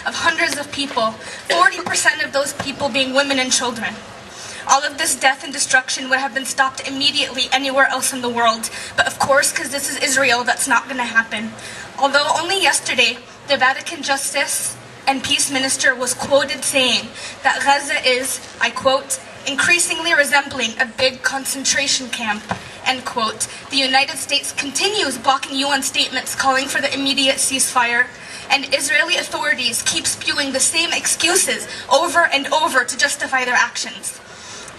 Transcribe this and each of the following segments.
of hundreds of people, 40% of those people being women and children. All of this death and destruction would have been stopped immediately anywhere else in the world. But of course, because this is Israel, that's not going to happen. Although only yesterday, the Vatican Justice and Peace Minister was quoted saying that Gaza is, I quote, increasingly resembling a big concentration camp, end quote. The United States continues blocking UN statements calling for the immediate ceasefire, and Israeli authorities keep spewing the same excuses over and over to justify their actions.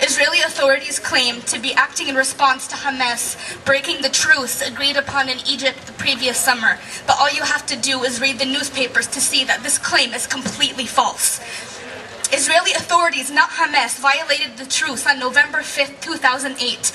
Israeli authorities claim to be acting in response to Hamas breaking the truce agreed upon in Egypt the previous summer, but all you have to do is read the newspapers to see that this claim is completely false. Israeli authorities, not Hamas, violated the truce on November 5th, 2008,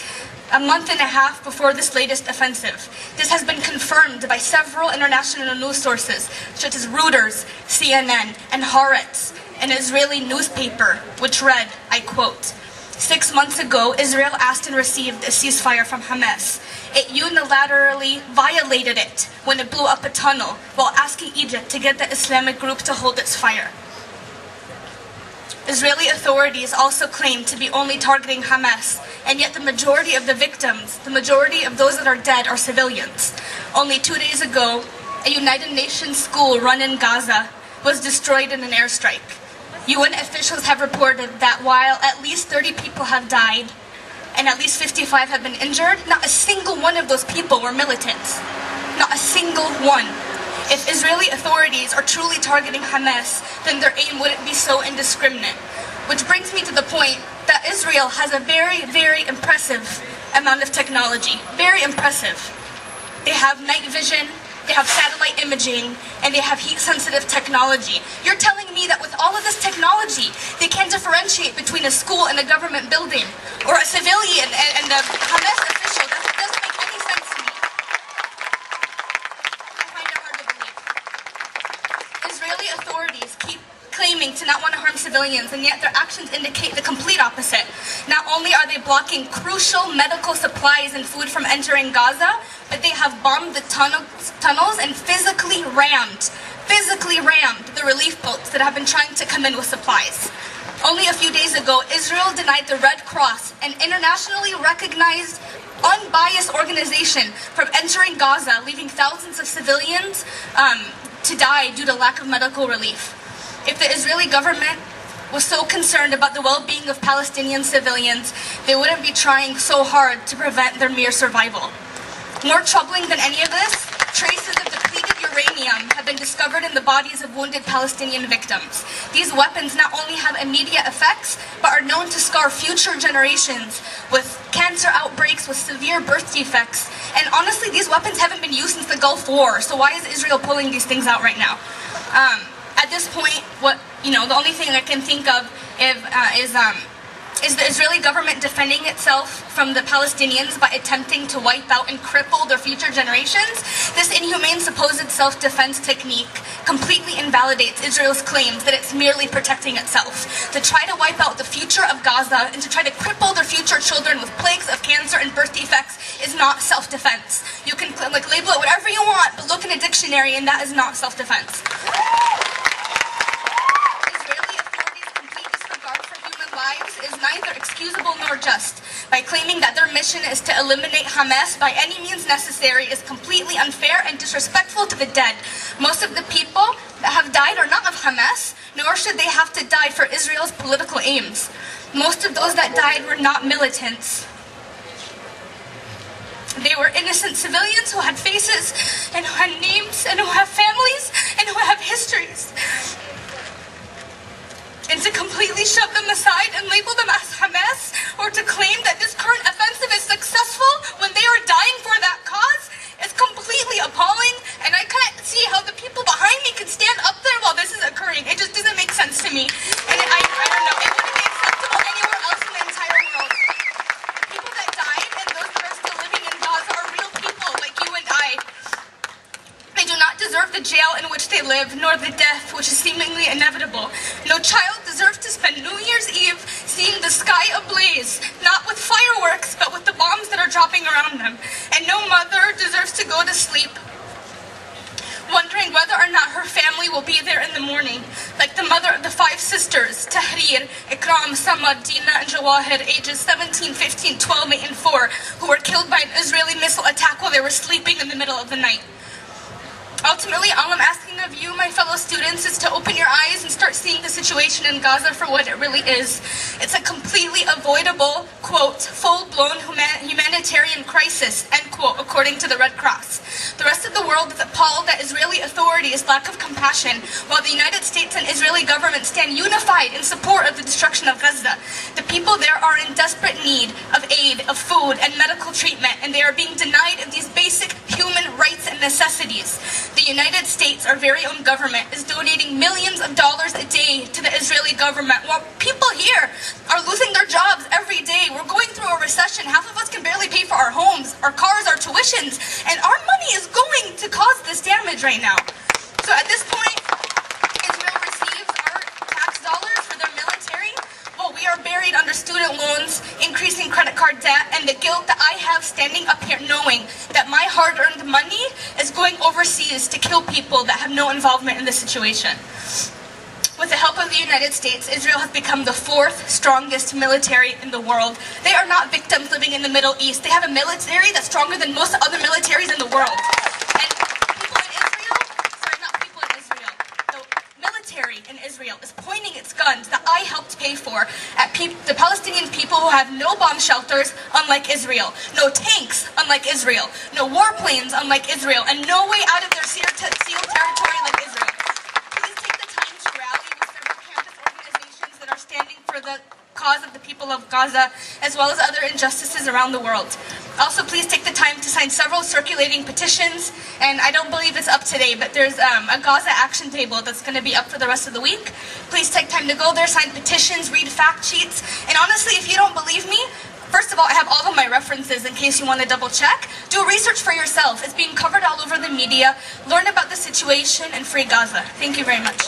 a month and a half before this latest offensive. This has been confirmed by several international news sources, such as Reuters, CNN, and Haaretz, an Israeli newspaper, which read, I quote, 6 months ago, Israel asked and received a ceasefire from Hamas. It unilaterally violated it when it blew up a tunnel while asking Egypt to get the Islamic group to hold its fire. Israeli authorities also claim to be only targeting Hamas, and yet the majority of the victims, the majority of those that are dead, are civilians. Only 2 days ago, a United Nations school run in Gaza was destroyed in an airstrike. UN officials have reported that while at least 30 people have died and at least 55 have been injured, not a single one of those people were militants. Not a single one. If Israeli authorities are truly targeting Hamas, then their aim wouldn't be so indiscriminate. Which brings me to the point that Israel has a very, very impressive amount of technology. Very impressive. They have night vision, they have satellite imaging, and they have heat-sensitive technology. You're telling me that with all of this technology, they can't differentiate between a school and a government building, or a civilian and a Hamas official? That doesn't make any sense to me. I find it hard to believe. Israeli authorities keep claiming to not want to harm civilians, and yet their actions indicate the complete opposite. Not only are they blocking crucial medical supplies and food from entering Gaza, but they have bombed the tunnels and physically rammed the relief boats that have been trying to come in with supplies. Only a few days ago, Israel denied the Red Cross, an internationally recognized, unbiased organization, from entering Gaza, leaving thousands of civilians to die due to lack of medical relief. If the Israeli government was so concerned about the well-being of Palestinian civilians, they wouldn't be trying so hard to prevent their mere survival. More troubling than any of this, traces of depleted uranium have been discovered in the bodies of wounded Palestinian victims. These weapons not only have immediate effects, but are known to scar future generations with cancer outbreaks, with severe birth defects. And honestly, these weapons haven't been used since the Gulf War, so why is Israel pulling these things out right now? At this point, the only thing I can think of is the Israeli government defending itself from the Palestinians by attempting to wipe out and cripple their future generations. This inhumane supposed self-defense technique completely invalidates Israel's claims that it's merely protecting itself. To try to wipe out the future of Gaza and to try to cripple their future children with plagues of cancer and birth defects is not self-defense. You can label it whatever you want, but look in a dictionary and that is not self-defense. Is neither excusable nor just. By claiming that their mission is to eliminate Hamas by any means necessary is completely unfair and disrespectful to the dead. Most of the people that have died are not of Hamas, nor should they have to die for Israel's political aims. Most of those that died were not militants. They were innocent civilians who had faces and who had names and who have families and who have histories. And to completely shove them aside and label them as Hamas, or to claim that this current offensive is successful when they are dying for that cause, is completely appalling, and I can't see how the people behind me can stand up there while this is occurring. It just doesn't make sense to me. And I don't know, it wouldn't be acceptable anywhere else in the entire world. The people that died and those that are still living in Gaza are real people like you and I. They do not deserve the jail in which they live, nor the death which is seemingly inevitable. No child deserves to spend New Year's Eve seeing the sky ablaze, not with fireworks, but with the bombs that are dropping around them. And no mother deserves to go to sleep wondering whether or not her family will be there in the morning. the mother of the 5 sisters, Tahrir, Ikram, Samad, Dina, and Jawahir, ages 17, 15, 12, 8, and 4, who were killed by an Israeli missile attack while they were sleeping in the middle of the night. Ultimately, all I'm asking of you, my fellow students, is to open your eyes and start seeing the situation in Gaza for what it really is. It's a completely avoidable, quote, full-blown humanitarian crisis, end quote, according to the Red Cross. The rest of the world is appalled at Israeli authorities' lack of compassion, while the United States and Israeli government stand unified in support of the destruction of Gaza. The people there are in desperate need of aid, of food, and medical treatment, and they are being denied of these basic human rights and necessities. The United States, our very own government, is donating millions of dollars a day to the Israeli government, while people here are losing their jobs every day. We're going through a recession. Half of us can barely pay for our homes, our cars, our tuitions, and our money is going to cause this damage right now. So at this point, Israel receives our tax dollars for their military, while we are buried under student loans, increasing credit card debt, and the guilt that I have standing up here knowing that my hard-earned money is going overseas to kill people that have no involvement in this situation. With the help of the United States, Israel has become the 4th strongest military in the world. They are not victims living in the Middle East. They have a military that's stronger than most other militaries in the world. And people in Israel, sorry, not people in Israel, the military in Israel is pointing its guns that I helped pay for at the Palestinian people who have no bomb shelters, unlike Israel, no tanks, unlike Israel, no warplanes, unlike Israel, and no way out of their sealed territory like Israel. Please take the time to rally with several campus organizations that are standing for the cause of the people of Gaza, as well as other injustices around the world. Also, please take the time to sign several circulating petitions, and I don't believe it's up today, but there's a Gaza action table that's going to be up for the rest of the week. Please take time to go there, sign petitions, read fact sheets, and honestly, if you don't believe me, first of all, I have all of my references in case you want to double check. Do research for yourself. It's being covered all over the media. Learn about the situation and free Gaza. Thank you very much.